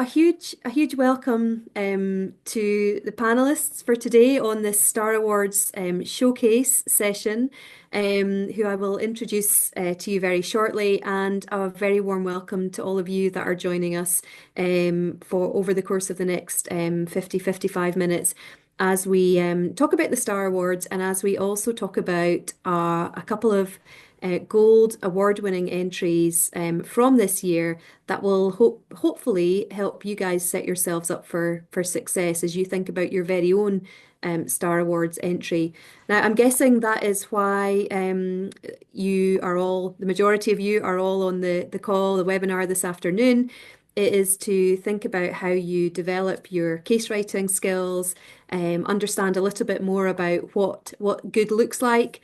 a huge welcome to the panelists for today on this Star Awards showcase session, who I will introduce to you very shortly, and a very warm welcome to all of you that are joining us for over the course of the next 55 minutes as we talk about the Star Awards and as we also talk about a couple of gold award-winning entries from this year that will hopefully help you guys set yourselves up for success as you think about your very own Star Awards entry. Now, I'm guessing that is why the majority of you are all on the call, the webinar this afternoon. It is to think about how you develop your case writing skills, understand a little bit more about what good looks like.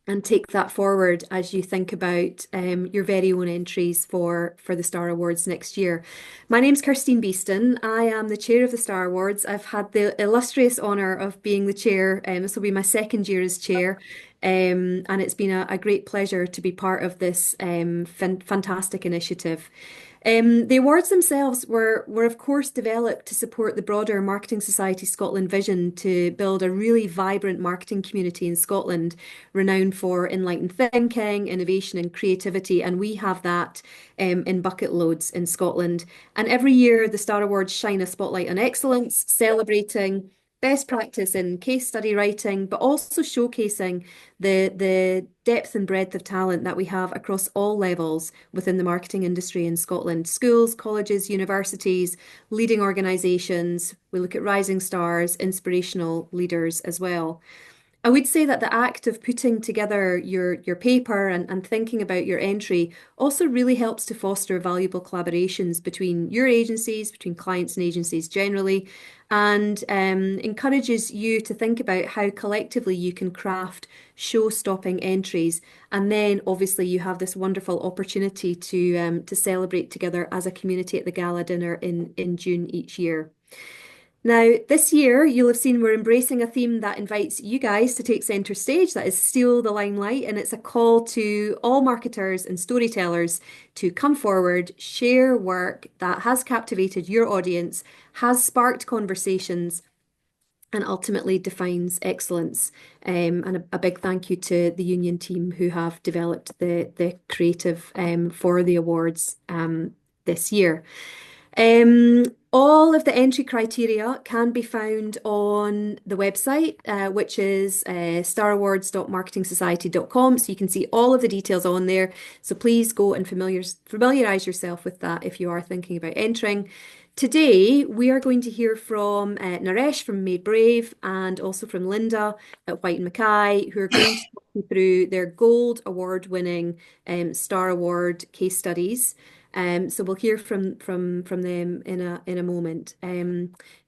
And take that forward as you think about your very own entries for the Star Awards next year. My name's Kirstine Beeston. I am the chair of the Star Awards. I've had the illustrious honour of being the chair. This will be my second year as chair. And it's been a great pleasure to be part of this fantastic initiative. The awards themselves were of course developed to support the broader Marketing Society Scotland vision to build a really vibrant marketing community in Scotland, renowned for enlightened thinking, innovation, and creativity. And we have that in bucket loads in Scotland. And every year, the Star Awards shine a spotlight on excellence, celebrating best practice in case study writing, but also showcasing the depth and breadth of talent that we have across all levels within the marketing industry in Scotland. Schools, colleges, universities, leading organisations. We look at rising stars, inspirational leaders as well. I would say that the act of putting together your paper and thinking about your entry also really helps to foster valuable collaborations between your agencies, between clients and agencies generally, and encourages you to think about how collectively you can craft show-stopping entries. And then obviously you have this wonderful opportunity to celebrate together as a community at the gala dinner in June each year. Now, this year, you'll have seen we're embracing a theme that invites you guys to take centre stage, that is steal the limelight, and it's a call to all marketers and storytellers to come forward, share work that has captivated your audience, has sparked conversations, and ultimately defines excellence. And a big thank you to the union team who have developed the creative for the awards this year. All of the entry criteria can be found on the website, which is starawards.marketingsociety.com. So you can see all of the details on there. So please go and familiarize yourself with that if you are thinking about entering. Today, we are going to hear from Naresh from Made Brave and also from Linda at White and Mackay, who are going to talk you through their Gold Award-winning Star Award case studies. So we'll hear from them in a moment.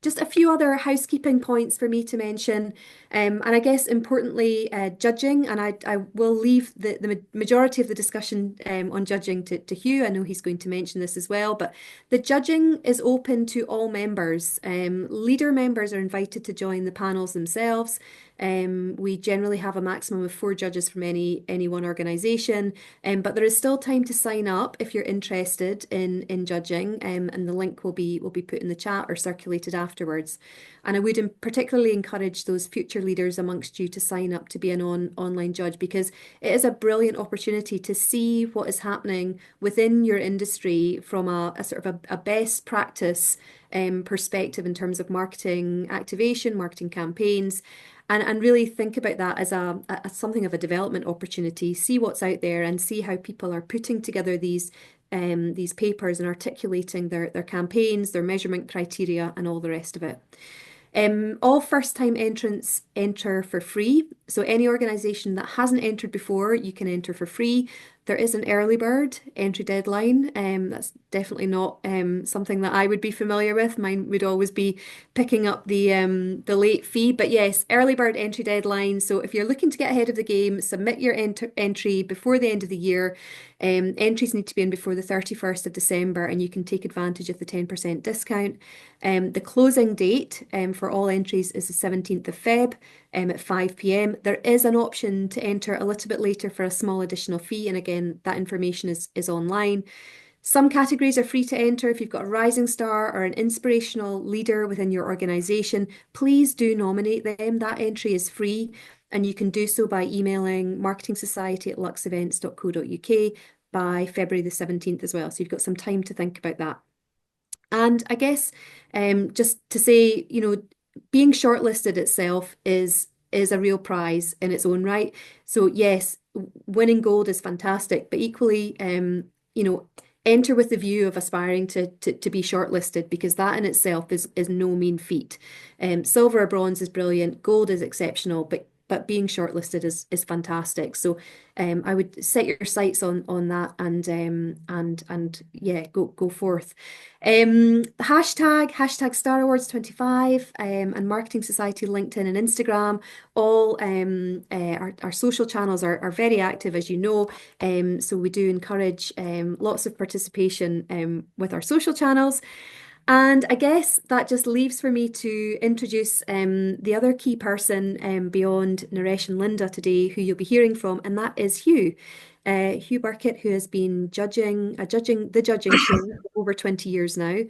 Just a few other housekeeping points for me to mention, and I guess importantly, judging. And I will leave the majority of the discussion on judging to Hugh. I know he's going to mention this as well, but the judging is open to all members. Leader members are invited to join the panels themselves. We generally have a maximum of 4 judges from any one organisation, but there is still time to sign up if you're interested in judging, and the link will be put in the chat or circulated afterwards. And I would particularly encourage those future leaders amongst you to sign up to be an online judge, because it is a brilliant opportunity to see what is happening within your industry from a sort of a best practice perspective in terms of marketing activation, marketing campaigns. And really think about that as something of a development opportunity. See what's out there and see how people are putting together these papers and articulating their campaigns, their measurement criteria, and all the rest of it. All first-time entrants enter for free. So any organisation that hasn't entered before, you can enter for free. There is an early bird entry deadline. That's definitely not something that I would be familiar with. Mine would always be picking up the late fee. But yes, early bird entry deadline. So if you're looking to get ahead of the game, submit your entry before the end of the year. Entries need to be in before the 31st of December, and you can take advantage of the 10% discount. The closing date for all entries is the 17th of Feb at 5 p.m. There is an option to enter a little bit later for a small additional fee, and again, that information is online. Some categories are free to enter. If you've got a rising star or an inspirational leader within your organization, please do nominate them. That entry is free, and you can do so by emailing marketingsociety@luxevents.co.uk by February the 17th as well. So you've got some time to think about that. And I guess just to say, being shortlisted itself is a real prize in its own right. So yes, winning gold is fantastic, but equally, enter with the view of aspiring to be shortlisted, because that in itself is no mean feat. Silver or bronze is brilliant, gold is exceptional, but being shortlisted is fantastic. So I would set your sights on that, and yeah, go forth. Hashtag Star Awards 25, and Marketing Society LinkedIn and Instagram. All our social channels are very active, as you know. So we do encourage lots of participation with our social channels. And I guess that just leaves for me to introduce the other key person beyond Naresh and Linda today, who you'll be hearing from, and that is Hugh. Hugh Burkett, who has been judging the judging chair for over 20 years now,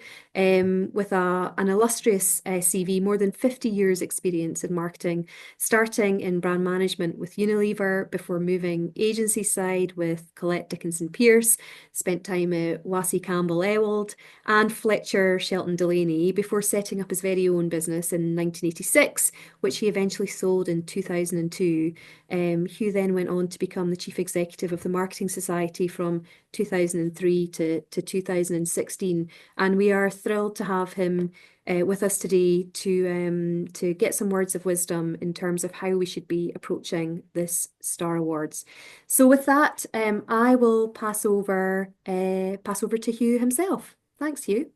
with an illustrious CV, more than 50 years experience in marketing, starting in brand management with Unilever before moving agency side with Colette Dickinson Pierce, spent time at Wassey Campbell Ewald and Fletcher Shelton Delaney before setting up his very own business in 1986, which he eventually sold in 2002. Hugh then went on to become the chief executive of the Marketing Society from 2003 to 2016. And we are thrilled to have him with us today to get some words of wisdom in terms of how we should be approaching this Star Awards. So with that, I will pass over to Hugh himself. Thanks, Hugh.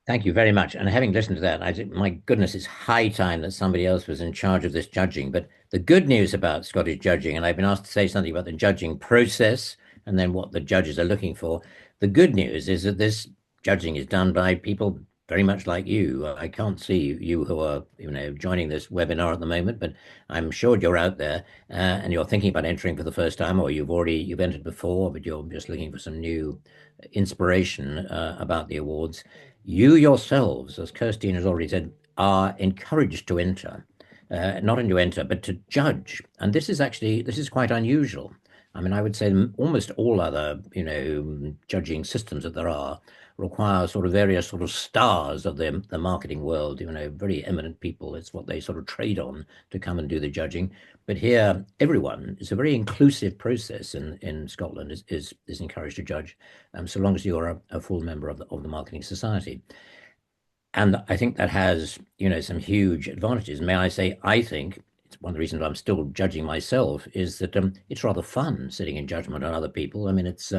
Thank you very much. And having listened to that, I think, my goodness, it's high time that somebody else was in charge of this judging. But the good news about Scottish judging, and I've been asked to say something about the judging process and then what the judges are looking for. The good news is that this judging is done by people very much like you. I can't see you who are, joining this webinar at the moment, but I'm sure you're out there and you're thinking about entering for the first time, or you've entered before, but you're just looking for some new inspiration about the awards. You yourselves, as Kirstine has already said, are encouraged to enter, not only to enter, but to judge. And this is quite unusual. I mean, I would say almost all other, judging systems that there are require sort of various sort of stars of the marketing world, very eminent people. It's what they sort of trade on to come and do the judging. But here, everyone, it's a very inclusive process in Scotland is encouraged to judge, so long as you're a full member of the Marketing Society. And I think that has, some huge advantages. May I say, I think it's one of the reasons I'm still judging myself is that it's rather fun sitting in judgment on other people. I mean, it's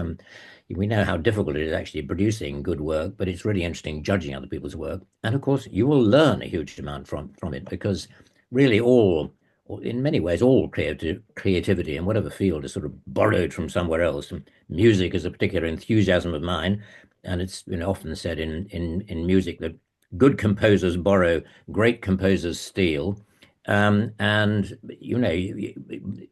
we know how difficult it is actually producing good work, but it's really interesting judging other people's work. And of course, you will learn a huge amount from it, because really or in many ways, all creativity in whatever field is sort of borrowed from somewhere else. And music is a particular enthusiasm of mine, and it's often said in music that good composers borrow, great composers steal. And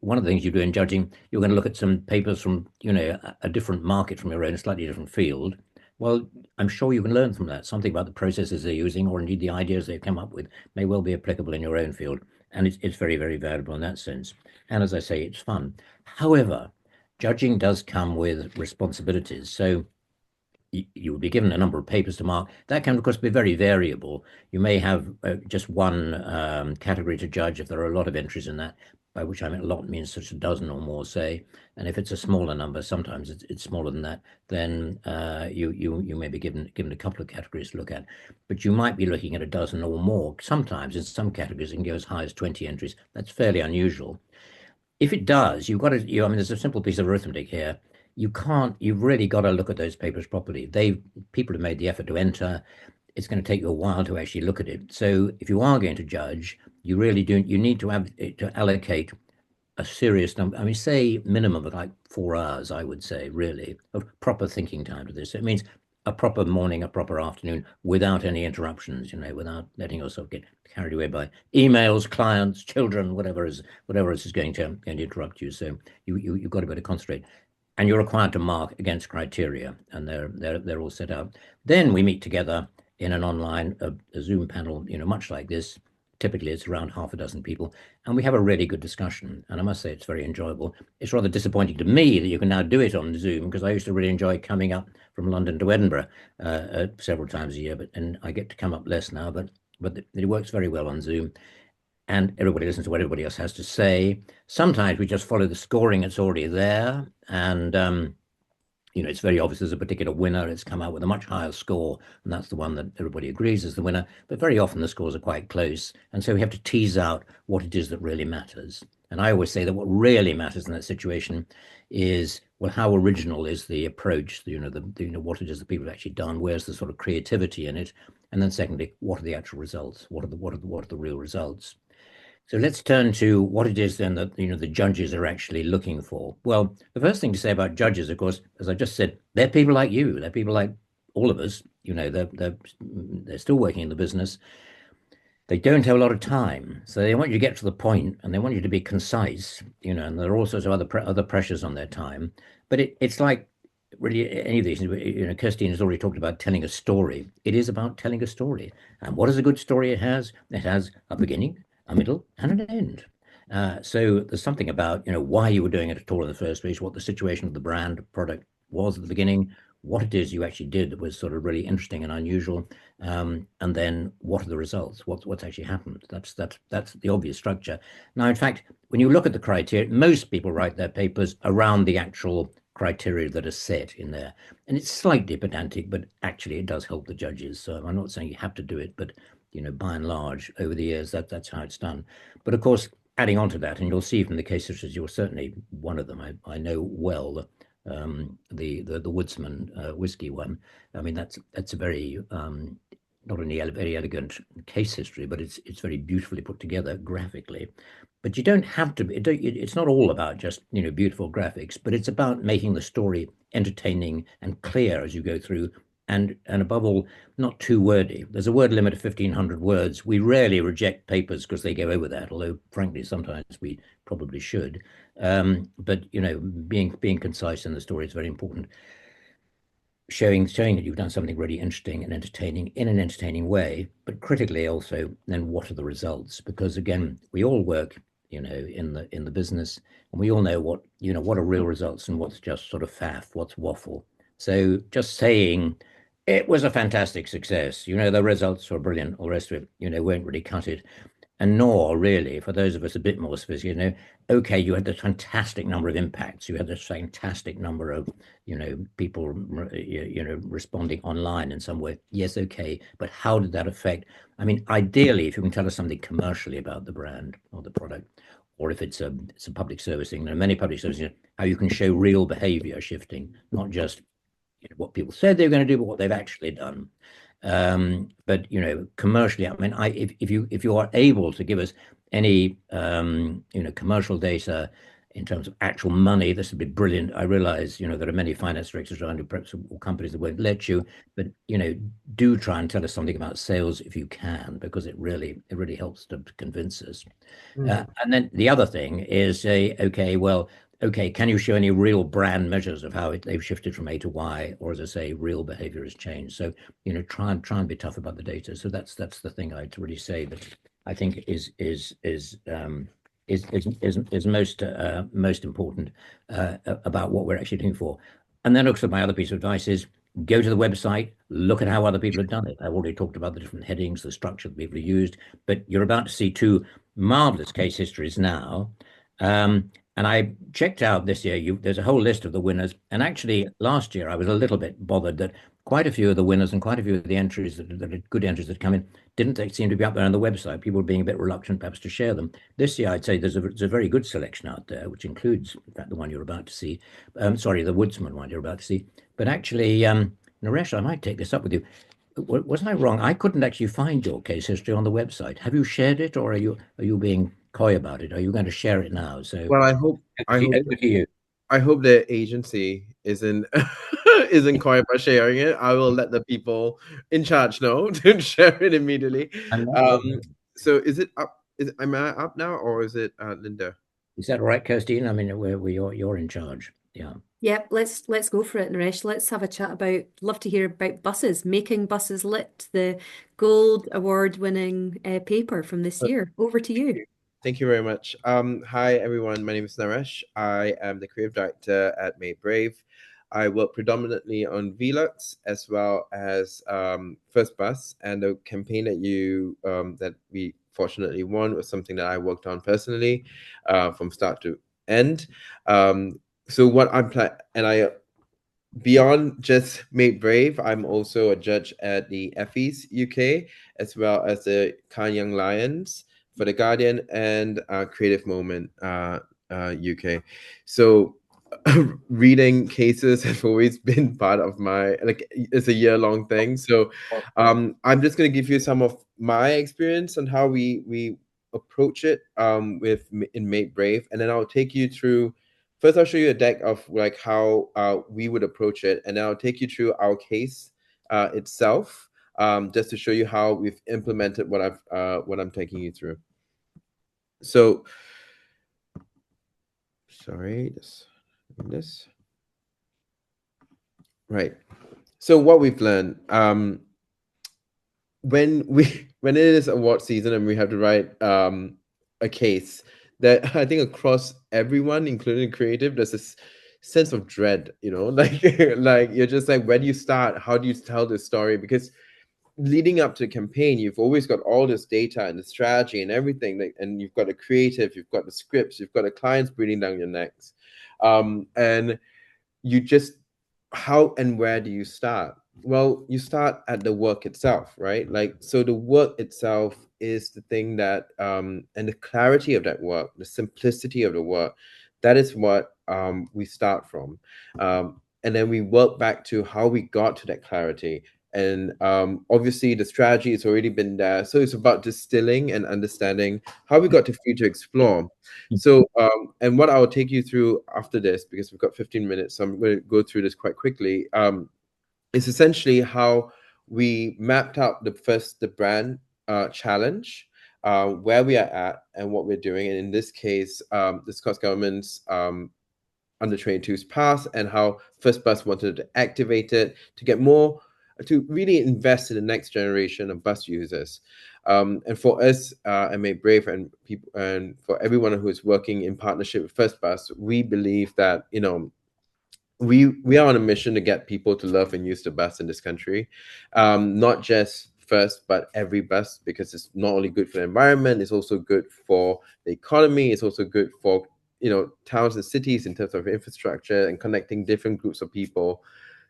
one of the things you do in judging, you're going to look at some papers from a different market from your own, a slightly different field. Well, I'm sure you can learn from that. Something about the processes they're using, or indeed the ideas they've come up with, may well be applicable in your own field. And it's very, very valuable in that sense. And as I say, it's fun. However, judging does come with responsibilities. So you will be given a number of papers to mark. That can, of course, be very variable. You may have just one category to judge if there are a lot of entries in that, by which I mean a lot means such a dozen or more, say. And if it's a smaller number, sometimes it's smaller than that, then you may be given a couple of categories to look at. But you might be looking at a dozen or more. Sometimes in some categories it can go as high as 20 entries. That's fairly unusual. If it does, I mean, there's a simple piece of arithmetic here. You've really got to look at those papers properly. People have made the effort to enter. It's going to take you a while to actually look at it. So if you are going to judge, you need to have to allocate a serious number. I mean, say minimum of like 4 hours, I would say, really, of proper thinking time to this. So it means a proper morning, a proper afternoon, without any interruptions, without letting yourself get carried away by emails, clients, children, whatever else is going to interrupt you. So you've got to be able to concentrate. and you're required to mark against criteria, and they're all set out. Then we meet together in an online a Zoom panel, much like this. Typically, it's around half a dozen people, and we have a really good discussion. And I must say, it's very enjoyable. It's rather disappointing to me that you can now do it on Zoom because I used to really enjoy coming up from London to Edinburgh several times a year, and I get to come up less now. But it works very well on Zoom, and everybody listens to what everybody else has to say. Sometimes we just follow the scoring that's already there, and it's very obvious there's a particular winner. It's come out with a much higher score, and that's the one that everybody agrees is the winner. But very often the scores are quite close, and so we have to tease out what it is that really matters. And I always say that what really matters in that situation is, well, how original is the approach? What it is that people have actually done. Where's the sort of creativity in it? And then secondly, what are the actual results? What are the real results? So let's turn to what it is then that the judges are actually looking for. Well, the first thing to say about judges, of course, as I just said, they're people like you. They're people like all of us. They're still working in the business. They don't have a lot of time, so they want you to get to the point, and they want you to be concise. And there are all sorts of other pressures on their time. But it's like really any of these. Kirstine has already talked about telling a story. It is about telling a story. And what is a good story? It has a beginning, a middle, and an end. So there's something about why you were doing it at all in the first place, what the situation of the brand product was at the beginning, what it is you actually did that was sort of really interesting and unusual, and then what are the results? What's actually happened? That's the obvious structure. Now, in fact, when you look at the criteria, most people write their papers around the actual criteria that are set in there, and it's slightly pedantic, but actually it does help the judges. So I'm not saying you have to do it, but by and large, over the years, that's how it's done. But of course, adding on to that, and you'll see from the cases, you're certainly one of them. I know well the Woodsman whiskey one. I mean, that's a very not only very elegant case history, but it's very beautifully put together graphically. But you don't have to be. It's not all about just beautiful graphics, but it's about making the story entertaining and clear as you go through, and above all, not too wordy. There's a word limit of 1,500 words. We rarely reject papers because they go over that, although frankly sometimes we probably should. But being concise in the story is very important. Showing that you've done something really interesting and entertaining in an entertaining way, but critically also, then what are the results? Because again, we all work, in the business, and we all know what are real results and what's just sort of faff, what's waffle. So just saying it was a fantastic success, the results were brilliant, all the rest of it, won't really cut it. And nor really, for those of us a bit more sophisticated, okay, you had this fantastic number of impacts, you had this fantastic number of, people, responding online in some way. Yes, okay, but how did that affect? I mean, ideally, if you can tell us something commercially about the brand or the product, or if it's a public service thing, there are many public services, how you can show real behavior shifting, not just what people said they were going to do, but what they've actually done. But commercially, I mean, if you are able to give us any commercial data in terms of actual money, this would be brilliant. I realize there are many finance directors around who perhaps or companies that won't let you, but do try and tell us something about sales if you can, because it really helps to convince us. And then the other thing is say, okay, well, okay, can you show any real brand measures of how they've shifted from A to Y, or as I say, real behavior has changed? So, try and be tough about the data. So that's the thing I'd really say that I think is most important about what we're actually looking for. And then also my other piece of advice is go to the website, look at how other people have done it. I've already talked about the different headings, the structure that people have used, but you're about to see two marvelous case histories now. And I checked out this year, there's a whole list of the winners. And actually, last year, I was a little bit bothered that quite a few of the winners and quite a few of the entries that are good entries that come in didn't seem to be up there on the website. People were being a bit reluctant perhaps to share them. This year, I'd say there's a very good selection out there, which includes, in fact, the one you're about to see. Sorry, the Woodsman one you're about to see. But actually, Naresh, I might take this up with you. Wasn't I wrong? I couldn't actually find your case history on the website. Have you shared it, or are you being coy about it? Are you going to share it now? So Well, I hope the agency isn't isn't coy about sharing it. I will let the people in charge know to share it immediately. I'm not. Um, so is it up? Am I up now, or is it Linda? Is that all right, Kirsty? I mean, you're in charge. Yeah. Yep, let's go for it, Naresh. Let's have a chat about, love to hear about buses, making buses lit, the gold award winning paper from this year. Over to you. Thank you very much. Hi, everyone. My name is Naresh. I am the creative director at Made Brave. I work predominantly on Velux as well as First Bus, and the campaign that we fortunately won was something that I worked on personally from start to end. So what I'm planning, and I beyond just Made Brave, I'm also a judge at the Effies UK as well as the Cannes Young Lions for the Guardian and Creative Moment UK. So reading cases has always been part of my, like, it's a year-long thing. So I'm just going to give you some of my experience on how we approach it in Made Brave, and then I'll take you through. First, I'll show you a deck of like how we would approach it, and then I'll take you through our case itself, just to show you how we've implemented what I'm taking you through. So, sorry, this right. So what we've learned, when it is award season and we have to write a case, that I think across everyone, including creative, there's this sense of dread, like like you're just like, where do you start? How do you tell this story? Because leading up to the campaign, you've always got all this data and the strategy and everything, and you've got the creative, you've got the scripts, you've got the clients breathing down your necks, and you just, how and where do you start? Well, you start at the work itself, right? Like, so the work itself is the thing that and the clarity of that work, the simplicity of the work, that is what we start from, and then we work back to how we got to that clarity. And obviously the strategy has already been there, so it's about distilling and understanding how we got to free to explore. So and what I'll take you through after this, because we've got 15 minutes, so I'm going to go through this quite quickly, is essentially how we mapped out the brand challenge, where we are at and what we're doing. And in this case, the Scots government's under 22's pass, and how First Bus wanted to activate it to get more, to really invest in the next generation of bus users. And for us, and Made Brave, and people, and for everyone who is working in partnership with First Bus, we believe that we are on a mission to get people to love and use the bus in this country, not just First, but every bus, because it's not only good for the environment, it's also good for the economy, it's also good for towns and cities in terms of infrastructure and connecting different groups of people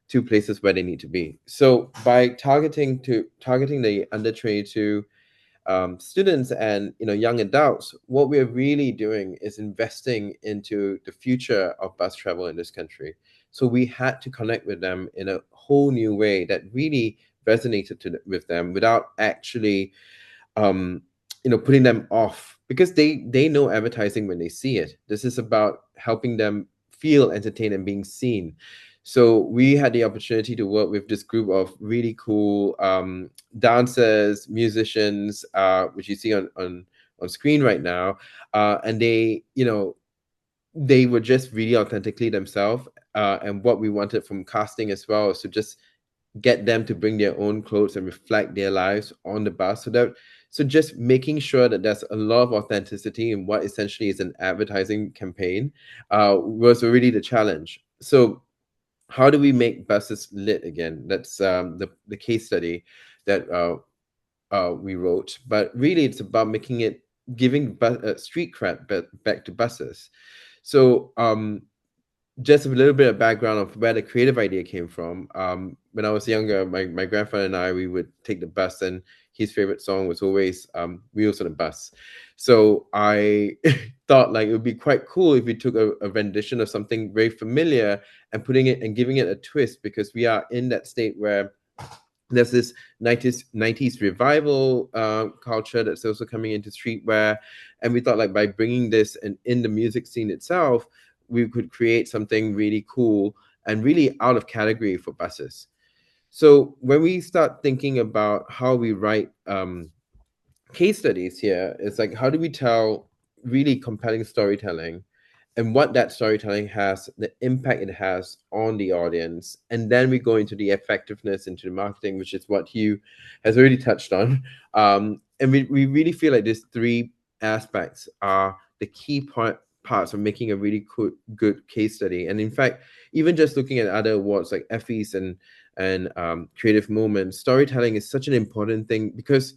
to places where they need to be. So by targeting the under 22 students and young adults, what we're really doing is investing into the future of bus travel in this country. So we had to connect with them in a whole new way that really resonated with them without actually putting them off, because they know advertising when they see it. This is about helping them feel entertained and being seen. So we had the opportunity to work with this group of really cool dancers, musicians, which you see on screen right now, and they were just really authentically themselves. And what we wanted from casting as well is to just get them to bring their own clothes and reflect their lives on the bus. So just making sure that there's a lot of authenticity in what essentially is an advertising campaign was really the challenge. So how do we make buses lit again? That's the case study that we wrote. But really, it's about giving street cred back to buses. So just a little bit of background of where the creative idea came from. When I was younger, my grandfather and I, we would take the bus, and his favorite song was always Wheels on the Bus. So I thought like it would be quite cool if we took a rendition of something very familiar and putting it and giving it a twist, because we are in that state where there's this 90s revival culture that's also coming into streetwear. And we thought like by bringing this and in the music scene itself, we could create something really cool and really out of category for buses. So when we start thinking about how we write case studies here, it's like, how do we tell really compelling storytelling and what that storytelling has, the impact it has on the audience. And then we go into the effectiveness, into the marketing, which is what Hugh has already touched on. And we really feel like these three aspects are the key parts of making a really good case study. And in fact, even just looking at other awards like Effie's and Creative Moments, storytelling is such an important thing because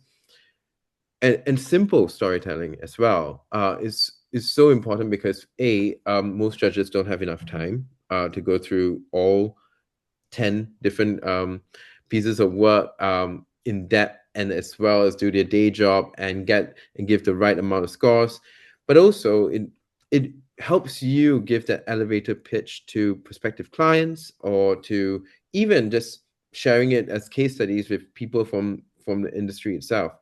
and simple storytelling as well is so important because most judges don't have enough time to go through all 10 different pieces of work in depth, and as well as do their day job and give the right amount of scores. But also it helps you give that elevator pitch to prospective clients, or to even just sharing it as case studies with people from the industry itself.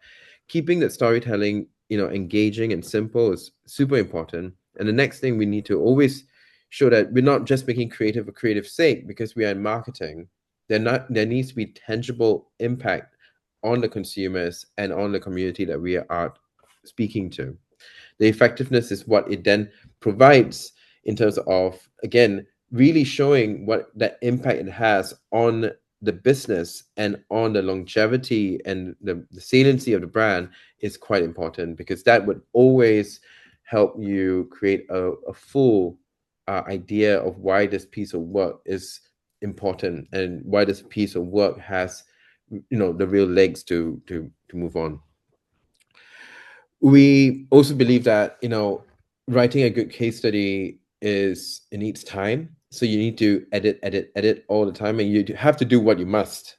Keeping that storytelling, engaging and simple is super important. And the next thing, we need to always show that we're not just making creative for creative sake, because we are in marketing. There needs to be tangible impact on the consumers and on the community that we are speaking to. The effectiveness is what it then provides in terms of, again, really showing what that impact it has on the business and on the longevity and the saliency of the brand is quite important, because that would always help you create a full idea of why this piece of work is important and why this piece of work has the real legs to move on. We also believe that writing a good case study it needs time, so you need to edit all the time, and you have to do what you must,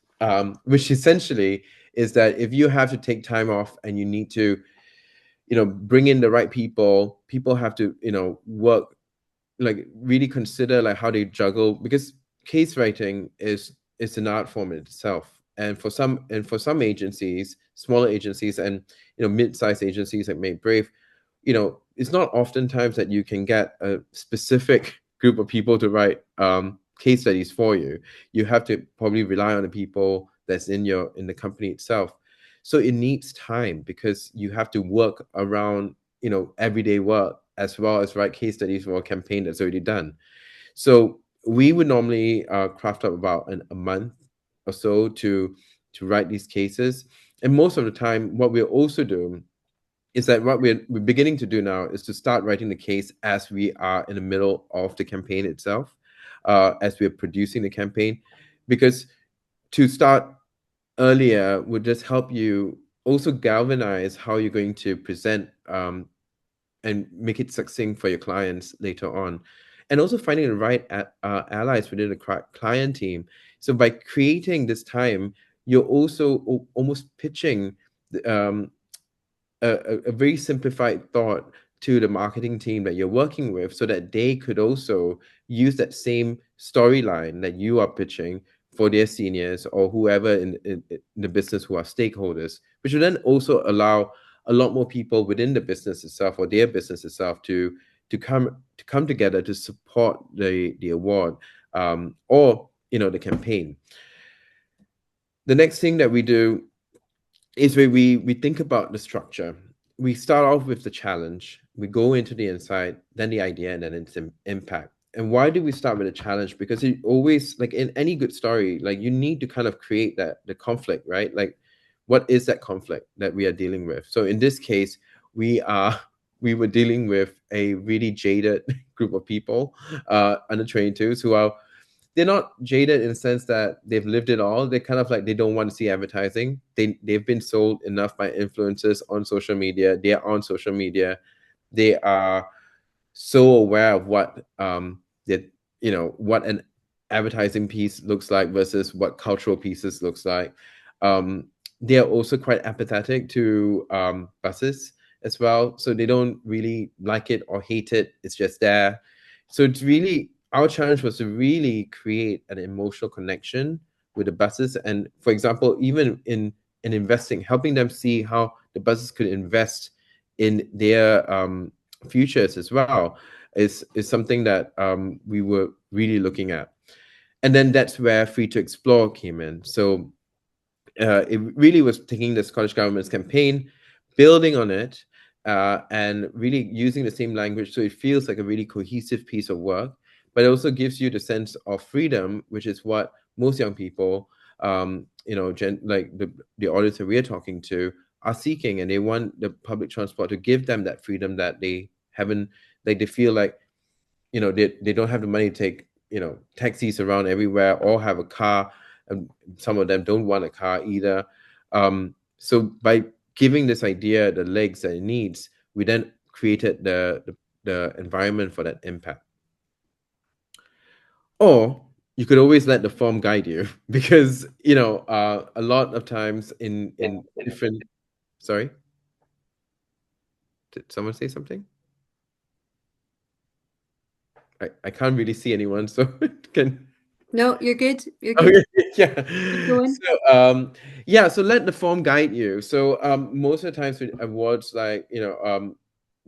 which essentially is that if you have to take time off and you need to bring in the right people have to work, like really consider like how they juggle, because case writing is an art form in itself. And for some agencies, smaller agencies, and mid-sized agencies like Make Brave, it's not oftentimes that you can get a specific group of people to write case studies for you. You have to probably rely on the people that's in the company itself. So it needs time, because you have to work around everyday work, as well as write case studies for a campaign that's already done. So we would normally craft up about a month or so to write these cases. And most of the time, what we're also doing is that what we're beginning to do now is to start writing the case as we are in the middle of the campaign itself, as we're producing the campaign, because to start earlier would just help you also galvanize how you're going to present and make it succinct for your clients later on. And also finding the right allies within the client team. So by creating this time, you're also almost pitching a very simplified thought to the marketing team that you're working with, so that they could also use that same storyline that you are pitching for their seniors or whoever in the business who are stakeholders, which will then also allow a lot more people within the business itself or their business itself to come together to support the award, or the campaign. The next thing that we do is where we think about the structure. We start off with the challenge, we go into the insight, then the idea, and then its impact. And why do we start with a challenge? Because it always, like in any good story, like you need to kind of create the conflict, right? Like, what is that conflict that we are dealing with? So in this case, we were dealing with a really jaded group of people, under 22s, who are, they're not jaded in the sense that they've lived it all. They're kind of like, they don't want to see advertising. They've been sold enough by influencers on social media. They are on social media. They are so aware of what what an advertising piece looks like versus what cultural pieces looks like. They are also quite apathetic to buses as well. So they don't really like it or hate it. It's just there. So it's really, our challenge was to really create an emotional connection with the buses. And for example, even in investing, helping them see how the buses could invest in their futures as well is something that we were really looking at. And then that's where Free to Explore came in. So it really was taking the Scottish Government's campaign, building on it, and really using the same language so it feels like a really cohesive piece of work, but it also gives you the sense of freedom, which is what most young people, like the audience that we're talking to, are seeking, and they want the public transport to give them that freedom that they haven't, like they feel like, they don't have the money to take, taxis around everywhere or have a car, and some of them don't want a car either. So by giving this idea the legs that it needs, we then created the environment for that impact. Or you could always let the form guide you, because a lot of times in different. Sorry, did someone say something? I can't really see anyone, so can. No, you're good. You're good. Okay, yeah. Keep going. So let the form guide you. So most of the times with awards like the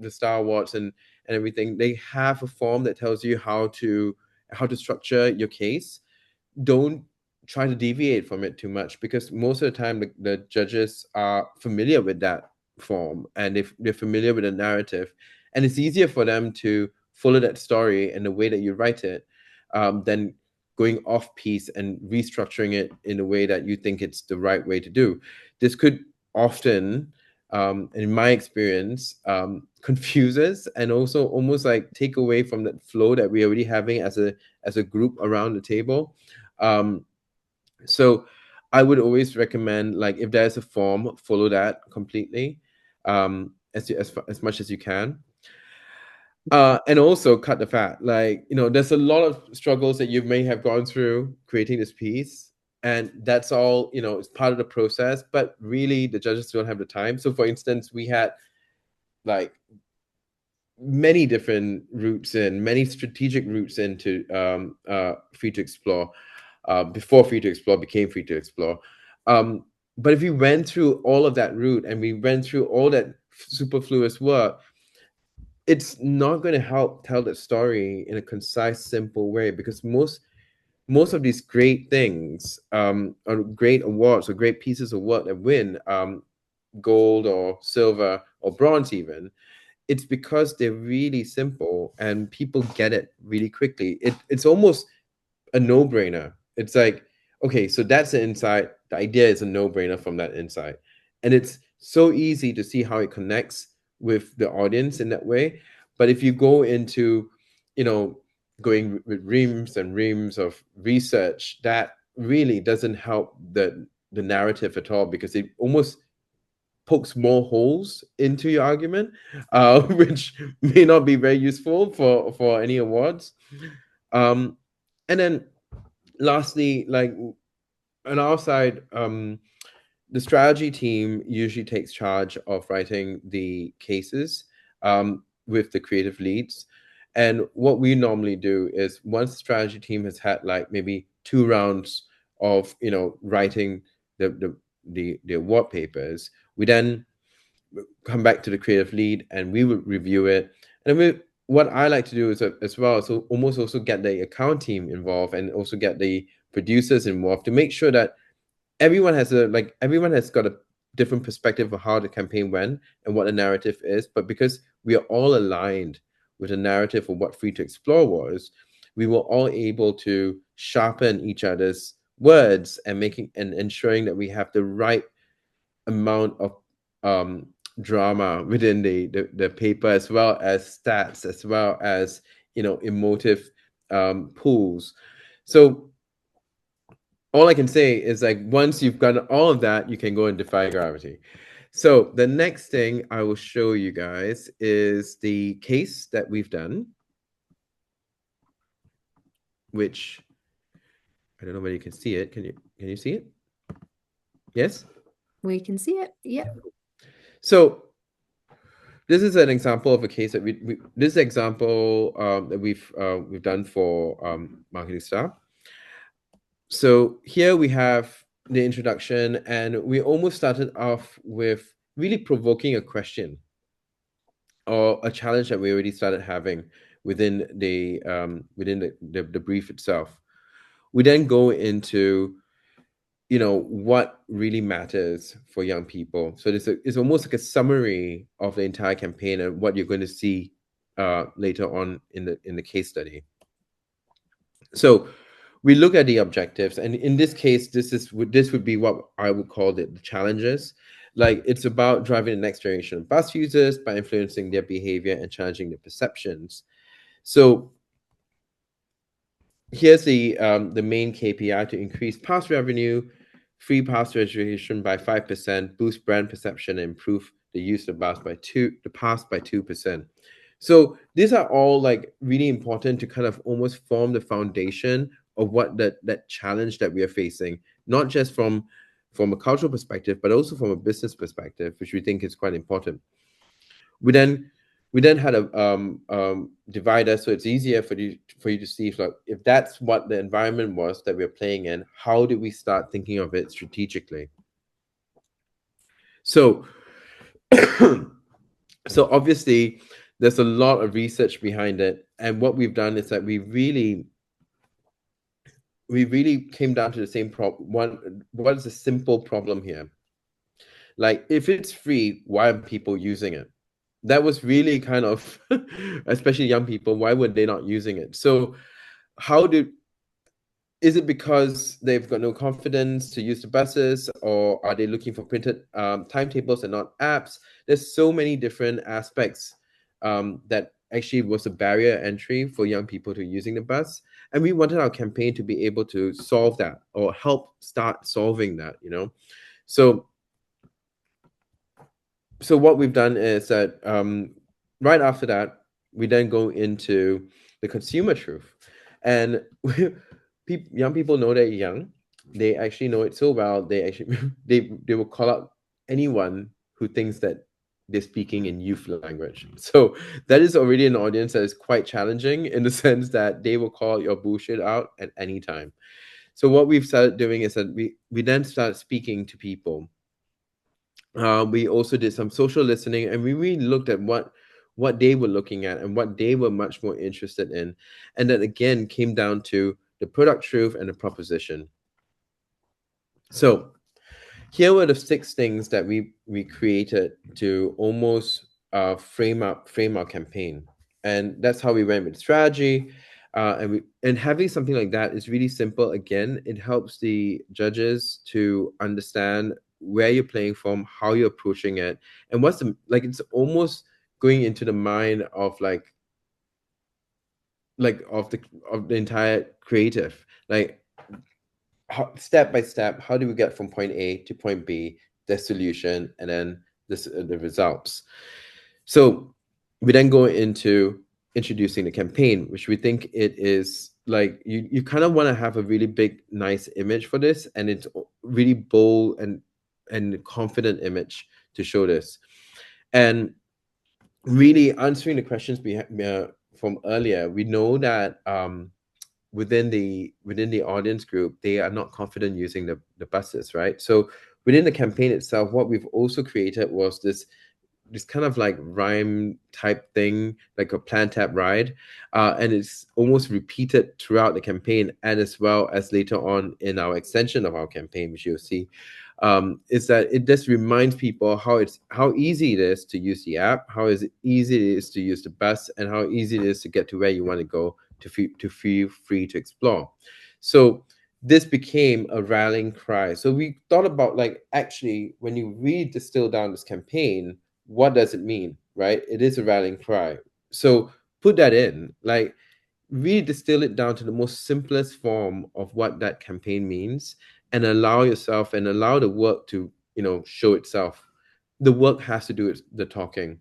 Star Awards and everything, they have a form that tells you how to structure your case. Don't try to deviate from it too much, because most of the time the judges are familiar with that form, and they're familiar with the narrative, and it's easier for them to follow that story in the way that you write it, than going off piece and restructuring it in a way that you think it's the right way to do. This could often, in my experience, confuses and also almost like take away from that flow that we're already having as a group around the table. So I would always recommend, like, if there's a form, follow that completely, as much as you can. And also cut the fat. Like, there's a lot of struggles that you may have gone through creating this piece, and that's all, it's part of the process, but really the judges don't have the time. So for instance, we had like many different routes in, many strategic routes into Free to Explore, before Free to Explore became Free to Explore. But if we went through all of that route and we went through all that superfluous work, it's not going to help tell the story in a concise, simple way, because most of these great things, or great awards or great pieces of work that win, gold or silver or bronze even, it's because they're really simple and people get it really quickly. It's almost a no-brainer. It's like, okay, so that's the insight. The idea is a no-brainer from that insight. And it's so easy to see how it connects with the audience in that way. But if you go into, going with reams and reams of research, that really doesn't help the narrative at all, because it almost pokes more holes into your argument, which may not be very useful for any awards. And then lastly, like on our side, the strategy team usually takes charge of writing the cases, with the creative leads. And what we normally do is, once the strategy team has had like maybe 2 rounds of writing the award papers, we then come back to the creative lead and we would review it. And then what I like to do is as well, so almost also get the account team involved and also get the producers involved to make sure that everyone has got a different perspective of how the campaign went and what the narrative is. But because we are all aligned with the narrative of what Free to Explore was, we were all able to sharpen each other's words and ensuring that we have the right amount of drama within the paper, as well as stats, as well as emotive pools. So all I can say is, like, once you've done all of that, you can go and defy gravity. So the next thing I will show you guys is the case that we've done, which I don't know whether you can see it. Can you see it? Yes? We can see it. Yep. So this is an example of a case that this example that we've done for Marketing Star. So here we have the introduction, and we almost started off with really provoking a question or a challenge that we already started having within the brief itself. We then go into what really matters for young people. So it's almost like a summary of the entire campaign and what you're going to see later on in the case study. So we look at the objectives, and in this case, this would be what I would call the challenges. Like, it's about driving the next generation of bus users by influencing their behavior and challenging their perceptions. So here's the main KPI: to increase pass revenue, free pass registration by 5%, boost brand perception, and improve the use of the pass by 2%. So these are all like really important to kind of almost form the foundation of what that challenge that we are facing, not just from a cultural perspective, but also from a business perspective, which we think is quite important. We then had a divider, so it's easier for you to see if that's what the environment was that we're playing in. How do we start thinking of it strategically? So, so obviously, there's a lot of research behind it, and what we've done is that we really came down to the same problem. What is the simple problem here? Like, if it's free, why are people using it? That was really kind of, especially young people, why were they not using it? So is it because they've got no confidence to use the buses, or are they looking for printed timetables and not apps? There's so many different aspects that actually was a barrier entry for young people to using the bus. And we wanted our campaign to be able to solve that, or help start solving that. So what we've done is that right after that, we then go into the consumer truth. And young people know they're young. They actually know it so well. They actually they will call out anyone who thinks that they're speaking in youth language. So that is already an audience that is quite challenging, in the sense that they will call your bullshit out at any time. So what we've started doing is that we then start speaking to people. We also did some social listening, and we really looked at what they were looking at and what they were much more interested in. And then again came down to the product truth and the proposition. So here were the 6 things that we created to almost frame our campaign. And that's how we went with strategy. And having something like that is really simple. Again, it helps the judges to understand where you're playing from, how you're approaching it, and it's almost going into the mind of of the entire creative, step by step, how do we get from point A to point B, the solution, and then the results. So we then go into introducing the campaign, which we think it is like you kind of want to have a really big, nice image for this, and it's really bold and confident image to show this. And really answering the questions from earlier, we know that within the audience group, they are not confident using the buses, right? So within the campaign itself, what we've also created was this kind of like rhyme type thing, like a plan tap ride, and it's almost repeated throughout the campaign, and as well as later on in our extension of our campaign, which you'll see, is that it just reminds people how easy it is to use the app, how easy it is to use the bus, and how easy it is to get to where you want to go, to feel free to explore. So this became a rallying cry. So we thought about, actually, when you really distill down this campaign, what does it mean, right? It is a rallying cry. So put that in, really distill it down to the most simplest form of what that campaign means, and allow yourself and allow the work to, show itself. The work has to do the talking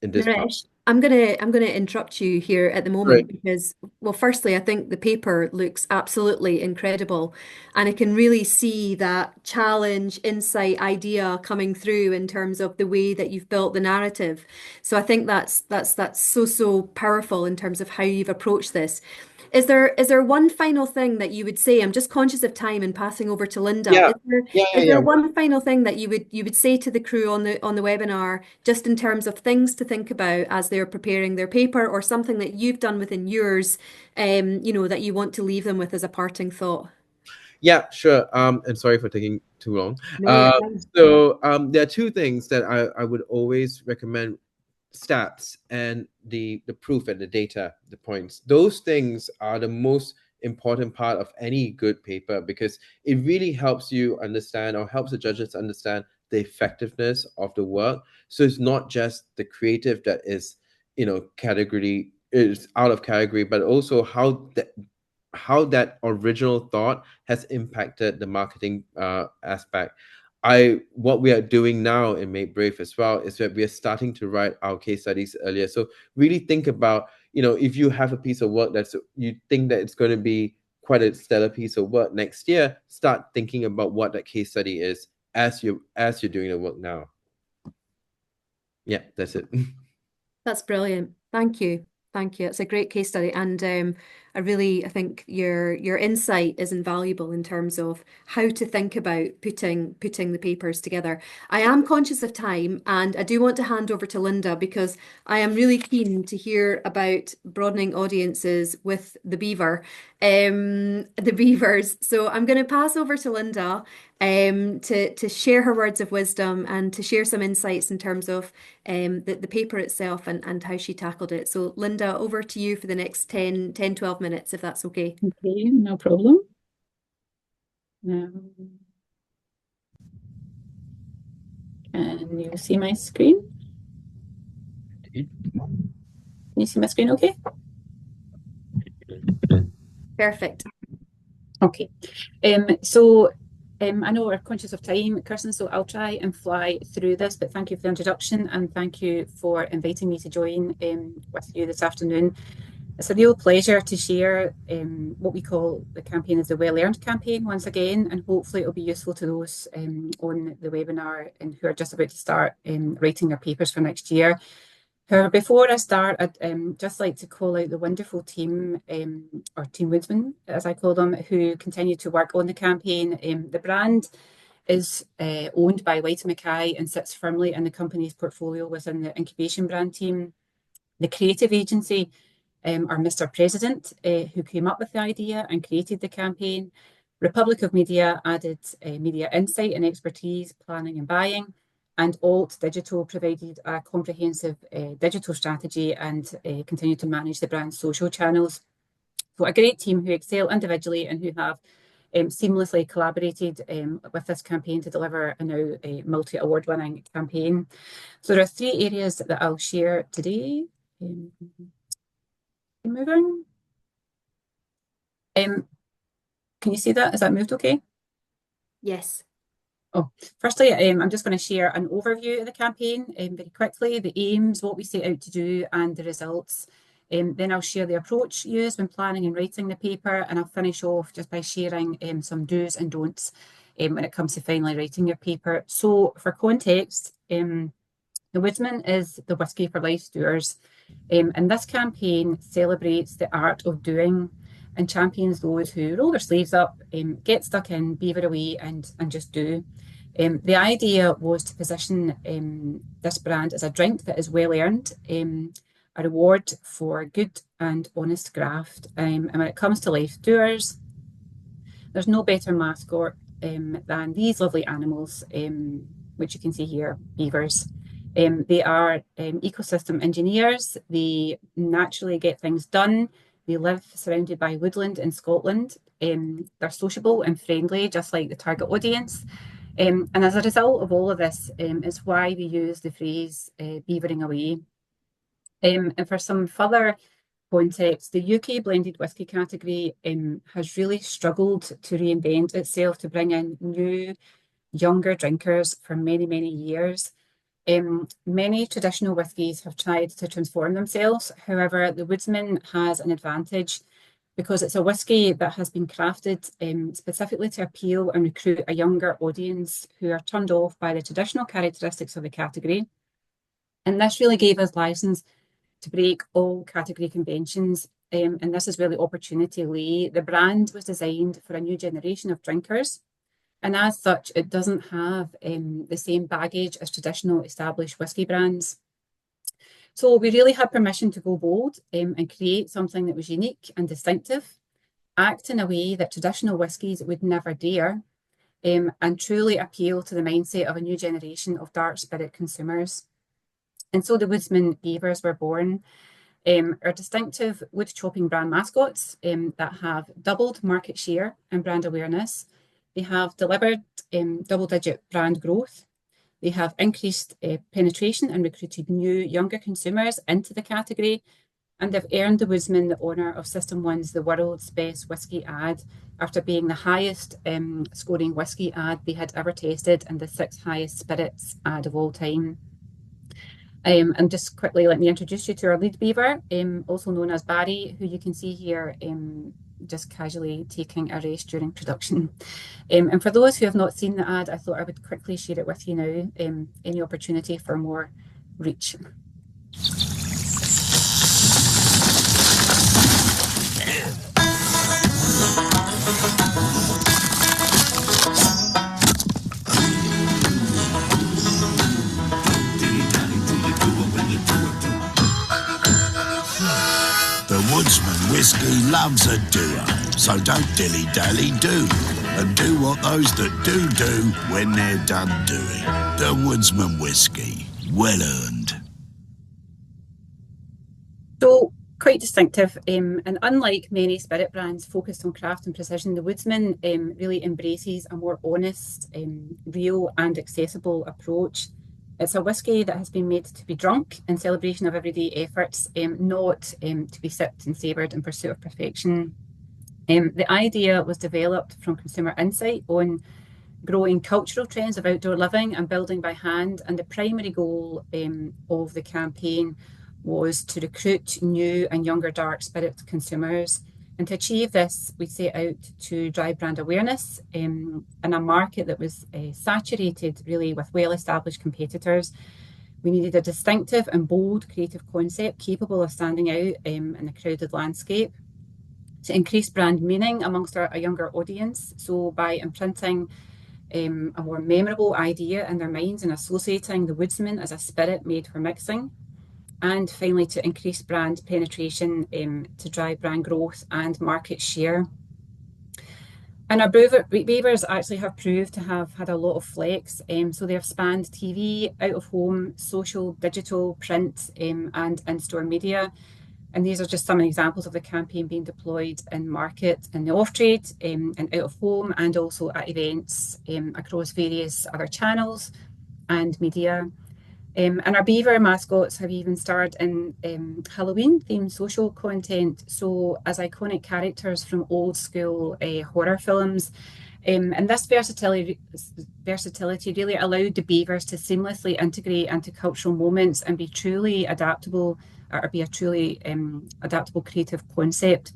in this part. Naresh, I'm gonna interrupt you here at the Right. moment because, well, firstly, I think the paper looks absolutely incredible, and I can really see that challenge, insight, idea coming through in terms of the way that you've built the narrative. So I think that's so powerful in terms of how you've approached this. Is there one final thing that you would say? I'm just conscious of time and passing over to Linda. Yeah. Is there Yeah. Yeah. is Yeah. there one final thing that you would say to the crew on the webinar, just in terms of things to think about as they're preparing their paper, or something that you've done within yours, that you want to leave them with as a parting thought? Yeah, sure. And sorry for taking too long. No, you're fine. There are two things that I would always recommend: stats and the proof and the data, the points. Those things are the most important part of any good paper, because it really helps you understand, or helps the judges understand, the effectiveness of the work. So it's not just the creative that is, category is out of category, but also how that original thought has impacted the marketing aspect. What we are doing now in Make Brave as well is that we are starting to write our case studies earlier. So really think about, if you have a piece of work that's, you think that it's going to be quite a stellar piece of work next year, start thinking about what that case study is as you're doing the work now. Yeah, that's it. That's brilliant. Thank you. Thank you. It's a great case study, and I think your insight is invaluable in terms of how to think about putting the papers together. I am conscious of time, and I do want to hand over to Linda because I am really keen to hear about broadening audiences with the beavers. So I'm going to pass over to Linda to share her words of wisdom and to share some insights in terms of the paper itself and how she tackled it. So Linda, over to you for the next 12 minutes, if that's okay. Okay, no problem. Can you see my screen? Can you see my screen okay? Perfect. Okay. I know we're conscious of time, Kirsten, so I'll try and fly through this, but thank you for the introduction and thank you for inviting me to join with you this afternoon. It's a real pleasure to share what we call the campaign as the Well-Earned campaign once again, and hopefully it'll be useful to those on the webinar and who are just about to start writing their papers for next year. However, before I start, I'd just like to call out the wonderful team, or team woodsmen, as I call them, who continue to work on the campaign. The brand is owned by White & Mackay and sits firmly in the company's portfolio within the incubation brand team. The creative agency are Mr. President, who came up with the idea and created the campaign. Republic of Media added media insight and expertise, planning and buying. And Alt Digital provided a comprehensive digital strategy and continue to manage the brand's social channels. So a great team who excel individually and who have seamlessly collaborated with this campaign to deliver a now multi-award winning campaign. So there are three areas that I'll share today. Moving. Can you see that? Is that moved okay? Yes. Oh, firstly, I'm just going to share an overview of the campaign very quickly, the aims, what we set out to do, and the results. Then I'll share the approach used when planning and writing the paper, and I'll finish off just by sharing some do's and don'ts when it comes to finally writing your paper. So for context, the Woodsman is the Whisky for Life Doers, and this campaign celebrates the art of doing and champions those who roll their sleeves up, get stuck in, beaver away, and just do. The idea was to position this brand as a drink that is well earned, a reward for good and honest graft. And when it comes to life doers, there's no better mascot than these lovely animals, which you can see here, beavers. They are ecosystem engineers. They naturally get things done. They live surrounded by woodland in Scotland. They're sociable and friendly, just like the target audience. And as a result of all of this, is why we use the phrase beavering away. And for some further context, the UK blended whisky category has really struggled to reinvent itself to bring in new, younger drinkers for many, many years. Many traditional whiskies have tried to transform themselves. However, the Woodsman has an advantage because it's a whisky that has been crafted specifically to appeal and recruit a younger audience who are turned off by the traditional characteristics of the category. And this really gave us license to break all category conventions. And this is where the opportunity lay. The brand was designed for a new generation of drinkers. And as such, it doesn't have the same baggage as traditional established whisky brands. So we really had permission to go bold and create something that was unique and distinctive. act in a way that traditional whiskies would never dare, and truly appeal to the mindset of a new generation of dark spirit consumers. And so the Woodsman Beavers were born, are distinctive wood chopping brand mascots that have doubled market share and brand awareness. They have delivered double-digit brand growth. They have increased penetration and recruited new, younger consumers into the category. And they've earned the Woodsman the honour of System One's The World's Best Whisky ad after being the highest scoring whisky ad they had ever tasted and the 6th highest spirits ad of all time. And just quickly, let me introduce you to our lead beaver, also known as Barry, who you can see here just casually taking a race during production. And for those who have not seen the ad, I thought I would quickly share it with you now, any opportunity for more reach. Woodsman whiskey loves a doer, so don't dilly-dally do, and do what those that do when they're done doing. The Woodsman whiskey, well earned. So quite distinctive, and unlike many spirit brands focused on craft and precision, the Woodsman really embraces a more honest, real and accessible approach. It's a whisky that has been made to be drunk in celebration of everyday efforts, not to be sipped and savoured in pursuit of perfection. The idea was developed from consumer insight on growing cultural trends of outdoor living and building by hand, and the primary goal of the campaign was to recruit new and younger dark spirit consumers. And to achieve this, we set out to drive brand awareness in a market that was saturated really with well-established competitors. We needed a distinctive and bold creative concept capable of standing out in a crowded landscape. To increase brand meaning amongst a younger audience, so by imprinting a more memorable idea in their minds and associating the Woodsman as a spirit made for mixing. And finally, to increase brand penetration to drive brand growth and market share. And our beavers actually have proved to have had a lot of flex. So they have spanned TV, out of home, social, digital, print, and in-store media. And these are just some examples of the campaign being deployed in market, in the off-trade, and out of home, and also at events across various other channels and media. And our beaver mascots have even starred in Halloween-themed social content, so as iconic characters from old school horror films. And this versatility really allowed the beavers to seamlessly integrate into cultural moments and be truly adaptable, or be a truly adaptable creative concept.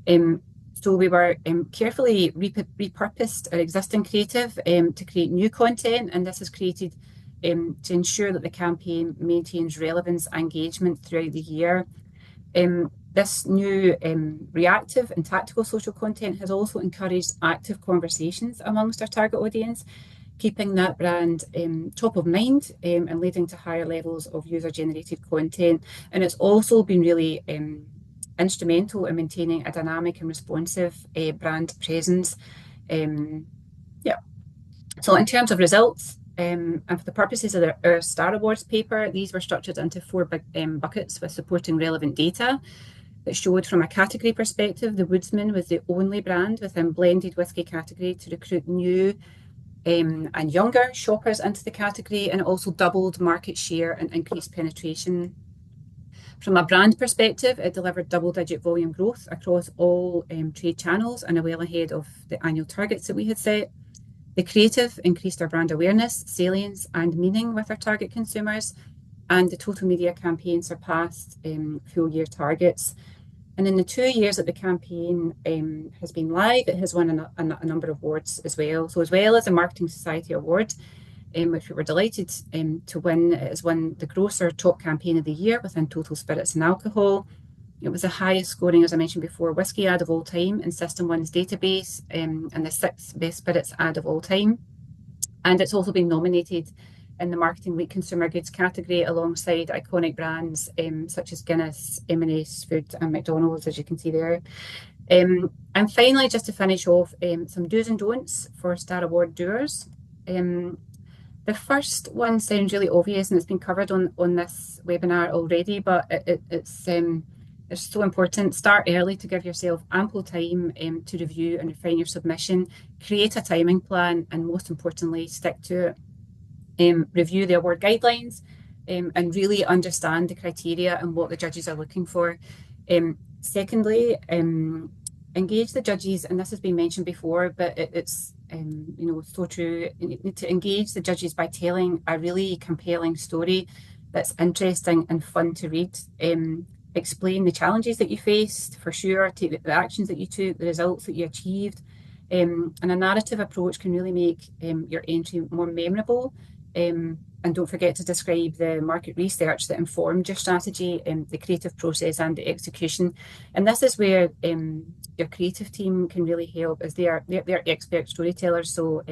So we were carefully repurposed our existing creative to create new content, and this has created to ensure that the campaign maintains relevance and engagement throughout the year. This new reactive and tactical social content has also encouraged active conversations amongst our target audience, keeping that brand top of mind and leading to higher levels of user-generated content. And it's also been really instrumental in maintaining a dynamic and responsive brand presence. So in terms of results, and for the purposes of our Star Awards paper, these were structured into 4 big buckets with supporting relevant data that showed from a category perspective, the Woodsman was the only brand within blended whisky category to recruit new and younger shoppers into the category, and it also doubled market share and increased penetration. From a brand perspective, it delivered double-digit volume growth across all trade channels and well ahead of the annual targets that we had set. The creative increased our brand awareness, salience, and meaning with our target consumers, and the total media campaign surpassed full-year targets. And in the 2 years that the campaign has been live, it has won a number of awards as well. So as well as the Marketing Society Award, which we were delighted to win, it has won the Grocer Top Campaign of the Year within total spirits and alcohol. It was the highest scoring, as I mentioned before, whisky ad of all time in System One's database, and the 6th best spirits ad of all time. And it's also been nominated in the Marketing Week Consumer Goods category alongside iconic brands such as Guinness, M&S Food and McDonald's, as you can see there. And finally, just to finish off, some do's and don'ts for Star Award doers. The first one sounds really obvious and it's been covered on this webinar already, but it's so important. Start early to give yourself ample time to review and refine your submission, create a timing plan, and most importantly, stick to it. Review the award guidelines and really understand the criteria and what the judges are looking for. Secondly, engage the judges, and this has been mentioned before, but it's so true. You need to engage the judges by telling a really compelling story that's interesting and fun to read. Explain the challenges that you faced, for sure, take the actions that you took, the results that you achieved. And a narrative approach can really make your entry more memorable. And don't forget to describe the market research that informed your strategy, the creative process and the execution. And this is where your creative team can really help, as they're expert storytellers, so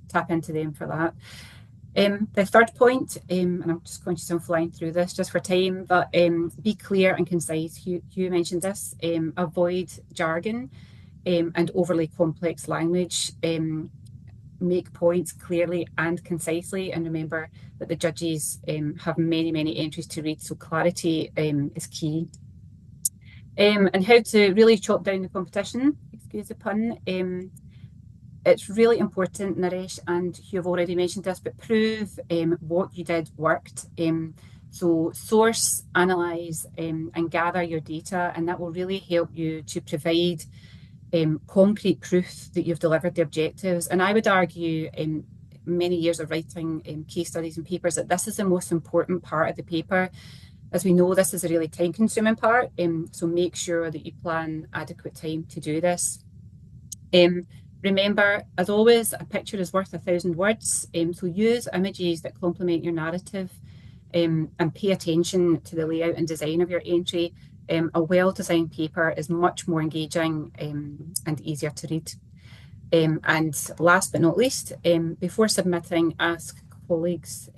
tap into them for that. The third point, and I'm just conscious I'm flying through this just for time, but be clear and concise. Hugh mentioned this. Avoid jargon and overly complex language. Make points clearly and concisely, and remember that the judges have many entries to read, so clarity is key. And how to really chop down the competition, excuse the pun. It's really important, Naresh and Hugh have already mentioned this, but prove what you did worked. So source, analyse and gather your data, and that will really help you to provide concrete proof that you've delivered the objectives. And I would argue in many years of writing case studies and papers that this is the most important part of the paper. As we know, this is a really time-consuming part, so make sure that you plan adequate time to do this. Remember, as always, a picture is worth 1,000 words, so use images that complement your narrative and pay attention to the layout and design of your entry. A well-designed paper is much more engaging and easier to read. And last but not least, before submitting, ask colleagues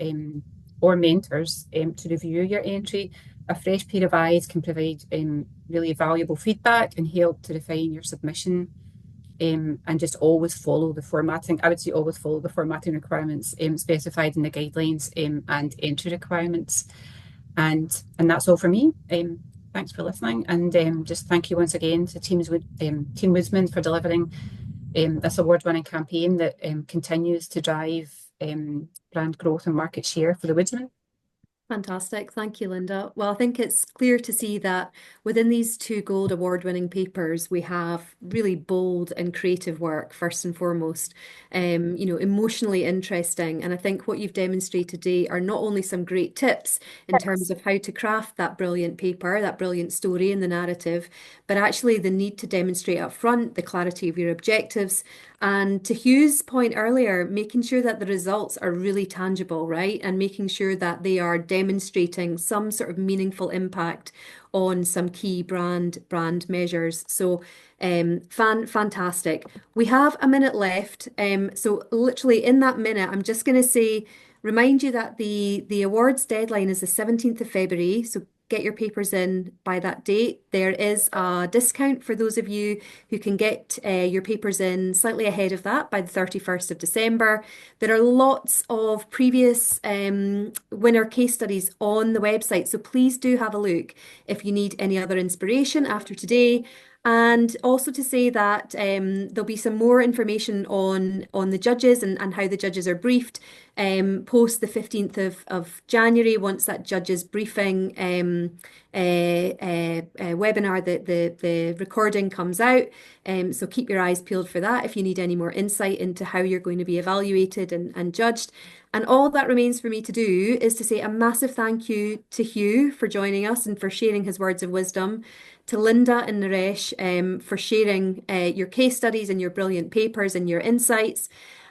or mentors to review your entry. A fresh pair of eyes can provide really valuable feedback and help to refine your submission. And just always follow the formatting. I would say always follow the formatting requirements specified in the guidelines and entry requirements. And that's all for me. Thanks for listening, and just thank you once again to Team Woodsman for delivering this award-winning campaign that continues to drive brand growth and market share for the Woodsman. Fantastic. Thank you, Linda. Well, I think it's clear to see that within these two gold award-winning papers, we have really bold and creative work, first and foremost, emotionally interesting. And I think what you've demonstrated today are not only some great tips in terms of how to craft that brilliant paper, that brilliant story in the narrative, but actually the need to demonstrate up front the clarity of your objectives. And to Hugh's point earlier, making sure that the results are really tangible, right? And making sure that they are demonstrating some sort of meaningful impact on some key brand measures. So fantastic. We have a minute left. So literally in that minute, I'm just going to remind you that the awards deadline is the 17th of February. So get your papers in by that date. There is a discount for those of you who can get your papers in slightly ahead of that by the 31st of December. There are lots of previous winner case studies on the website, so please do have a look if you need any other inspiration after today. And also to say that there'll be some more information on the judges and how the judges are briefed post the 15th of January, once that judges briefing webinar, the recording comes out. So keep your eyes peeled for that if you need any more insight into how you're going to be evaluated and judged. And all that remains for me to do is to say a massive thank you to Hugh for joining us and for sharing his words of wisdom, to Linda and Naresh for sharing your case studies and your brilliant papers and your insights.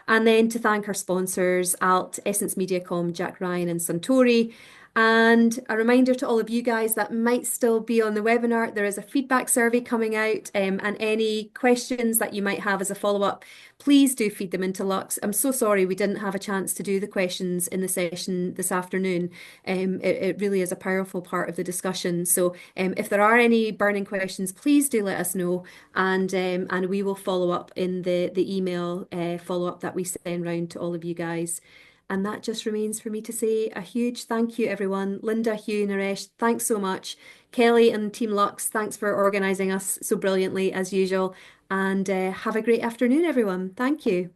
And then to thank our sponsors, ALT, Essence Mediacom, Jack Ryan and Suntory. And a reminder to all of you guys that might still be on the webinar, there is a feedback survey coming out, and any questions that you might have as a follow-up, please do feed them into Lux. I'm so sorry we didn't have a chance to do the questions in the session this afternoon. It really is a powerful part of the discussion. So if there are any burning questions, please do let us know, and we will follow up in the email follow-up that we send round to all of you guys. And that just remains for me to say a huge thank you, everyone. Linda, Hugh, Naresh, thanks so much. Kelly and Team Lux, thanks for organising us so brilliantly as usual. And have a great afternoon, everyone. Thank you.